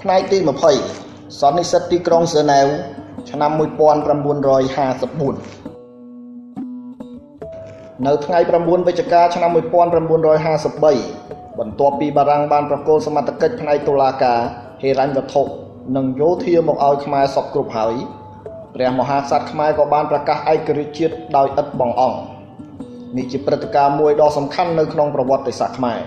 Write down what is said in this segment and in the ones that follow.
ផ្នែកទី20សន្និសីទទីក្រុងហ្សឺណែវឆ្នាំ1954នៅថ្ងៃ9វិច្ឆិកាឆ្នាំ1953បន្ទាប់ពីបារាំងបានប្រគល់សមត្ថកិច្ចផ្នែកតុលាការហិរញ្ញវត្ថុនិងយោធាមកឲ្យខ្មែរសពគ្រប់ហើយព្រះមហាក្សត្រខ្មែរក៏បានប្រកាសឯករាជ្យជាតិដោយឥតបង្អង់នេះជាព្រឹត្តិការណ៍មួយដ៏សំខាន់នៅក្នុងប្រវត្តិសាស្ត្រខ្មែរ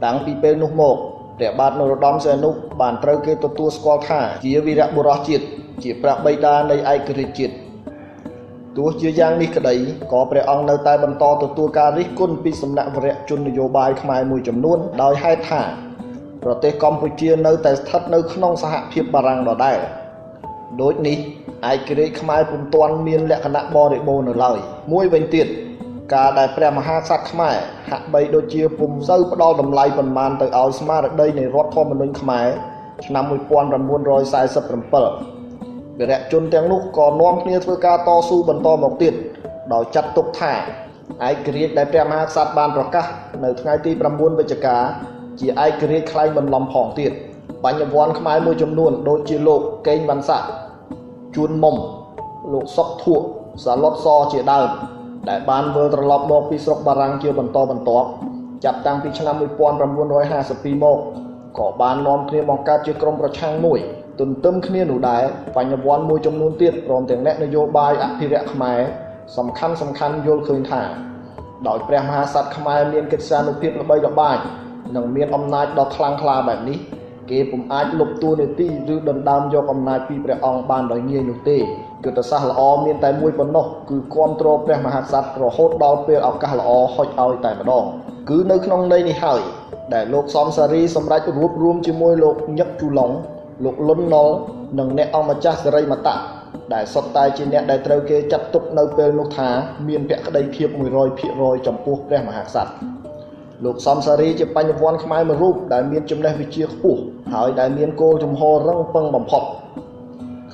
តាំងពីពេលនោះមកព្រះបាទនរោត្តមសីហនុបានត្រូវគេទទួលស្គាល់ថាជាវីរបុរសជាតិជាព្រះបិតានៃឯករាជ្យជាតិទោះជាយ៉ាងនេះក្តីក៏ព្រះអង្គនៅតែបន្តទទួលការរិះគន់ពីសំណាក់វរៈជននយោបាយខ្មែរមួយចំនួនដោយហេតុថាប្រទេសកម្ពុជានៅតែស្ថិតនៅក្នុងសហភាពបារាំងដដែលដូចនេះឯករាជ្យខ្មែរពុំទាន់មានលក្ខណៈបរិបូរណ៍នៅឡើយមួយវិញទៀតការដែលព្រះមហាក្សត្រខ្មែរហាក់បីដូចជាពុំសូវផ្ដល់តម្លៃប៉ុន្មានទៅឲ្យស្មារតីនៃរដ្ឋធម្មនុញ្ញខ្មែរឆ្នាំ1947វីរៈជនទាំងនោះក៏នាំគ្នាធ្វើការតស៊ូបន្តមកទៀតដោយចាត់ទុកថាឯករាជ្យដែលព្រះមហាក្សត្របានប្រកាសនៅថ្ងៃទី9វិច្ឆិកាជាឯករាជ្យក្លែងបន្លំផងទៀតបញ្ញវន្តខ្មែរមួយចំនួនដូចជាលោកកេងវ៉ាន់សាក់ជួនមុំលោកសុកធួសាឡុតសជាដើមដែលបានវិលត្រឡប់មកពីស្រុកបារាំងជាបន្តបន្ទាប់ចាប់តាំងពីឆ្នាំ1952មកក៏បាននាំគ្នាបង្កើតជាក្រុមប្រឆាំងមួយទន្ទឹមគ្នានោះដែរបញ្ញវន្តមួយចំនួនទៀតព្រមទាំងអ្នកនយោបាយអភិរក្សខ្មែរសំខាន់យល់ឃើញថាដោយព្រះមហាក្សត្រខ្មែរមានកិត្យានុភាពល្បីល្បាញនិងមានអំណាចដ៏ខ្លាំងក្លាបែបនេះគេពុំអាចលុបតួនាទីឬដណ្ដើមយកអំណាចពីព្រះអង្គបានដោយងាយនោះទេយុទ្ធសាស្ត្រល្អមានតែមួយប៉ុណ្ណោះគឺគាំទ្រព្រះមហាក្សត្ររហូតដល់ពេលឱកាសល្អហុចឲ្យតែម្ដងគឺនៅក្នុងន័យនេះហើយដែលលោកសំសារីសម្រាប់រួបរวมជាមួយលោកញឹកជូឡុងលោកលុនណុលនិងអ្នកអង្គម្ចាស់សេរីមតៈដែលសុទ្ធតែជាអ្នកដែលត្រូវគេចាត់ទុកនៅពេលនោះថាមានភក្តីភាព 100% ចំពោះព្រះមហាក្សត្រលោកសំសារីជាបញ្ញវន្តខ្មែរមួយរូបដែលមានចំណេះវិជ្ជាខ្ពស់ហើយដែលមានគោលជំហររឹងប៉ឹងបំផុត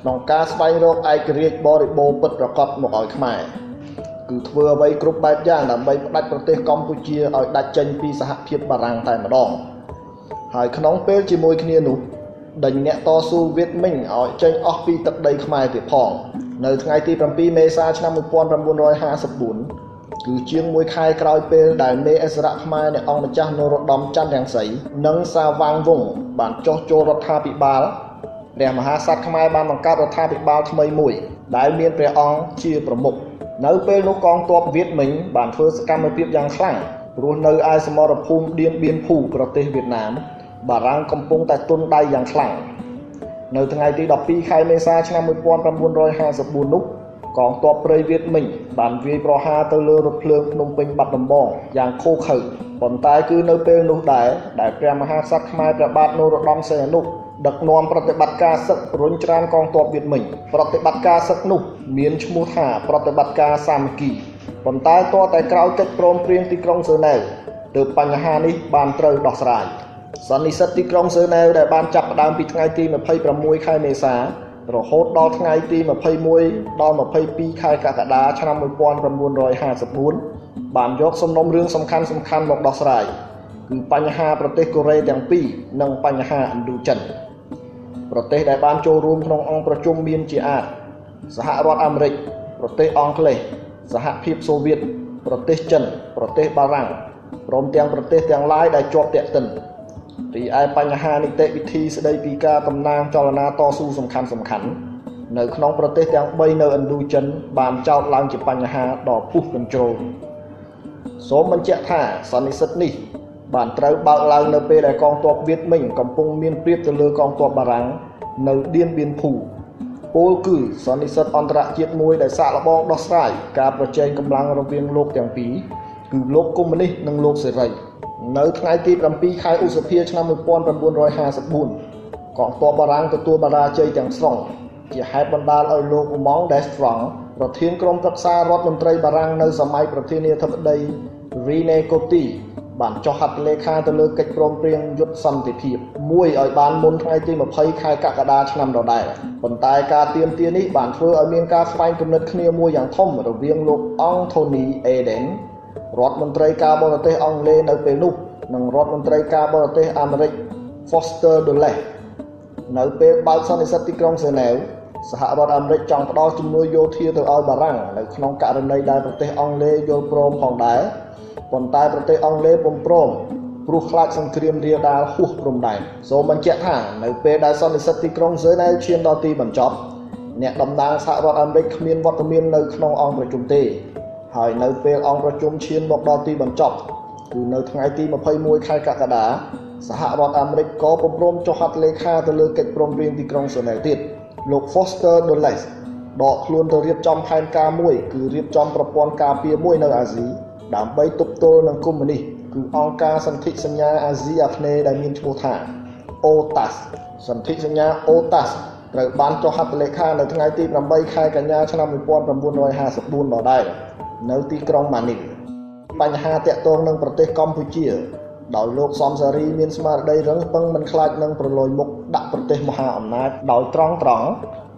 ក្នុងការស្វែងរកឯករាជ្យបរិបូរណ៍ពិតប្រាកដមកឲ្យខ្មែរគឺធ្វើអ្វីគ្រប់បែបយ៉ាងដើម្បីផ្ដាច់ប្រទេសកម្ពុជាឲ្យដាច់ចេញពីសហភាពបារាំងតែម្ដងហើយក្នុងពេលជាមួយគ្នានោះដេញអ្នកតស៊ូវៀតមិញឲ្យចេញអស់ពីទឹកដីខ្មែរទៀតផងនៅថ្ងៃទី7មេសាឆ្នាំ1954គឺជាងមួយខែក្រោយពេលដែលមេអិសរៈខ្មែរនៃអង្គម្ចាស់នរោត្តមច័ន្ទរង្សីនិងសាវ៉ាងវង្សបានចុះចូលរដ្ឋាភិបាលព្រះមហាក្សត្រខ្មែរបានបង្កើតរដ្ឋាភិបាលថ្មីមួយដែលមានព្រះអង្គជាប្រមុខនៅពេលនោះកងទ័ពវៀតមិញបានធ្វើសកម្មភាពយ៉ាងខ្លាំងព្រោះនៅឯសមរភូមិឌៀនបៀនភូប្រទេសវៀតណាមបារាំងកំពុងតែទន់ដៃយ៉ាងខ្លាំងនៅថ្ងៃទី12ខែមេសាឆ្នាំ1954នោះកងទ័ពព្រៃវៀតមិញបានវាយប្រហារទៅលើរថភ្លើងភ្នំពេញបាត់ដំបងយ៉ាងឃោរឃៅប៉ុន្តែគឺនៅពេលនោះដែរដែលព្រះមហាក្សត្រខ្មែរព្រះបាទនរោត្តមសីហនុដឹកនាំប្រតិបត្តិការសឹករុញច្រានកងទ័ពវៀតមិញប្រតិបត្តិការសឹកនោះមានឈ្មោះថាប្រតិបត្តិការសាមគ្គីប៉ុន្តែទាល់តែក្រោយកិច្ចព្រមព្រៀងទីក្រុងហ្សឺណែវទើបបញ្ហានេះបានត្រូវដោះស្រាយសន្និសីទទីក្រុងហ្សឺណែវដែលបានចាប់ផ្ដើមពីថ្ងៃទី26ខែមេសារហូតដល់ថ្ងៃទី21ដល់22ខែកក្កដាឆ្នាំ1954បានយកសំណុំរឿងសំខាន់មកដោះស្រាយគឺបញ្ហាប្រទេសកូរ៉េទាំងពីរនិងបញ្ហាឥណ្ឌូចិនប្រទេសដែលបានចូលរួមក្នុងអង្គប្រជុំមានជាអាចសហរដ្ឋអាមេរិកប្រទេសអង់គ្លេសសហភាពសូវៀតប្រទេសចិនប្រទេសបារាំងព្រមទាំងប្រទេសទាំងឡាយដែលជាប់ទាក់ទិនរីឯបញ្ហានីតិវិធីស្ដីពីការតំណាងចលនាតស៊ូសំខាន់នៅក្នុងប្រទេសទាំង3នៅឥណ្ឌូចិនបានចោទឡើងជាបញ្ហាដ៏ពុះកញ្ជ្រោលសូមបញ្ជាក់ថាសន្និសីទនេះបានត្រូវបើកឡើងនៅពេលដែលកងទ័ពវៀតមិញកំពុងមានព្រៀបទៅលើកងទ័ពបារាំងនៅឌៀនបៀនភូពោលគឺសន្និសីទអន្តរជាតិមួយដែលសាកល្បងដោះស្រាយការប្រជែងកម្លាំងរវាងលោកទាំងពីរគឺលោកកុម្មុយនីសនិងលោកសេរីនៅថ្ងៃទី7ខែឧសភាឆ្នាំ1954កងទ័ពបារាំងទទួលបរាជ័យទាំងស្រុងជាហេតុបណ្ដាលឲ្យលោកម៉ង់ដេសត្រង់ប្រធានក្រុមប្រឹក្សារដ្ឋមន្ត្រីបារាំងនៅសម័យប្រធានាធិបតីរីណេកូទីបានចុះហត្ថលេខាទៅលើកិច្ចព្រមព្រៀងយុទ្ធសន្តិភាពមួយឲ្យបានមុនថ្ងៃទី20ខែកក្កដាឆ្នាំដដែលប៉ុន្តែការទាមទារនេះបានធ្វើឲ្យមានការស្វែងគំនិតគ្នាមួយយ៉ាងធំរវាងលោកអង់ថូនីអេដេនរដ្ឋមន្ត្រីការបរទេសអង់គ្លេសនៅពេលនោះនិងរដ្ឋមន្ត្រីការបរទេសអាមេរិក Foster Dulles នៅពេលបើកសន្និសីទទីក្រុងហ្សឺណែវសហរដ្ឋអាមេរិកចង់ផ្ដល់ជំនួយយោធាទៅឲ្យបារាំងនៅក្នុងករណីដែលប្រទេសអង់គ្លេសយល់ព្រមផងដែរប៉ុន្តែប្រទេសអង់គ្លេសពុំព្រមព្រោះខ្លាចសង្គ្រាមរាលដាលហួសព្រំដែនសូមបញ្ជាក់ថានៅពេលដែលសន្និសីទទីក្រុងហ្សឺណែវឈានដល់ទីបញ្ចប់អ្នកតំណាងសហរដ្ឋអាមេរិកគ្មានវត្តមាននៅក្នុងអង្គប្រជុំទេហើយនៅពេលអង្គប្រជុំឈានមកដល់ទីបញ្ចប់គឺនៅថ្ងៃទី21ខែកក្កដាសហរដ្ឋអាមេរិកក៏ពុំព្រមចុះហត្ថលេខាទៅលើកិច្ចព្រមព្រៀងទីក្រុងហ្សឺណែវទៀតលោក Foster Dulles ដកខ្លួនទៅរៀបចំផែនការមួយគឺរៀបចំប្រព័ន្ធការពារមួយនៅអាស៊ីដើម្បីទប់ទល់នឹងកុម្មុយនីសគឺអង្គការសន្ធិសញ្ញាអាស៊ីអាគ្នេយ៍ដែលមានឈ្មោះថា OTAS សន្ធិសញ្ញា OTAS ត្រូវបានចុះហត្ថលេខានៅថ្ងៃទី8ខែកញ្ញាឆ្នាំ1954ដដែលនៅទីក្រុងម៉ានីលបញ្ហាតាក់ទងនឹងប្រទេសកម្ពុជាដោយលោកសំសារីមានស្មារតីរឹងប៉ឹងមិនខ្លាចនឹងប្រឡយមុខដាក់ប្រទេសមហាអំណាចដោយត្រង់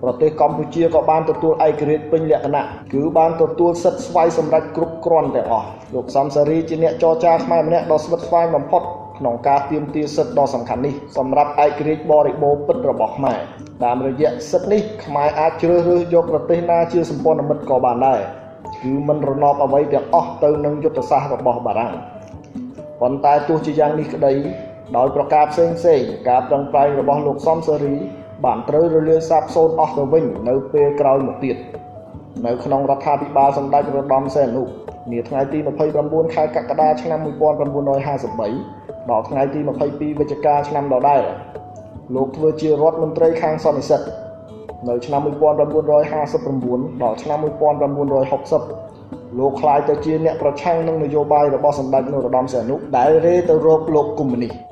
ប្រទេសកម្ពុជាក៏បានទទួលឯករាជ្យពេញលក្ខណៈគឺបានទទួលសិទ្ធិស្វ័យសម្រេចគ្រប់គ្រាន់ទាំងអស់លោកសំសារីជាអ្នកចរចាខ្មែរម្នាក់ដ៏ស្វិតស្វាញបំផុតក្នុងការទាមទារសិទ្ធិដ៏សំខាន់នេះសម្រាប់ឯករាជ្យបរិបូរណ៍ពិតរបស់ខ្មែរតាមរយៈសិទ្ធិនេះខ្មែរអាចជ្រើសរើសយកប្រទេសណាជាសម្ព័ន្ធមិត្តក៏បានដែរគឺមិនរណបអ្វីទាំងអស់ទៅនឹងយុទ្ធសាស្ត្ររបស់បារាំងប៉ុន្តែទោះជាយ៉ាងនេះក្តីដោយប្រការផ្សេងការប្រឹងប្រែងរបស់លោកសំសារីបានត្រូវរលាយសាបសូន្យអស់ទៅវិញនៅពេលក្រោយមកទៀតនៅក្នុងរដ្ឋាភិបាលសម្ដេចរតនសីហនុនាថ្ងៃទី29ខែកក្កដាឆ្នាំ1953ដល់ថ្ងៃទី22វិច្ឆិកាឆ្នាំដដែលលោកធ្វើជារដ្ឋមន្ត្រីខាងសន្និសីទនៅឆ្នាំ1959ដល់ឆ្នាំ1960លោកក្លាយទៅជាអ្នកប្រឆាំងនឹងនយោបាយរបស់សម្ដេចនរោត្តមសីហនុដែលរេទៅរកលោកកុម្មុយនីស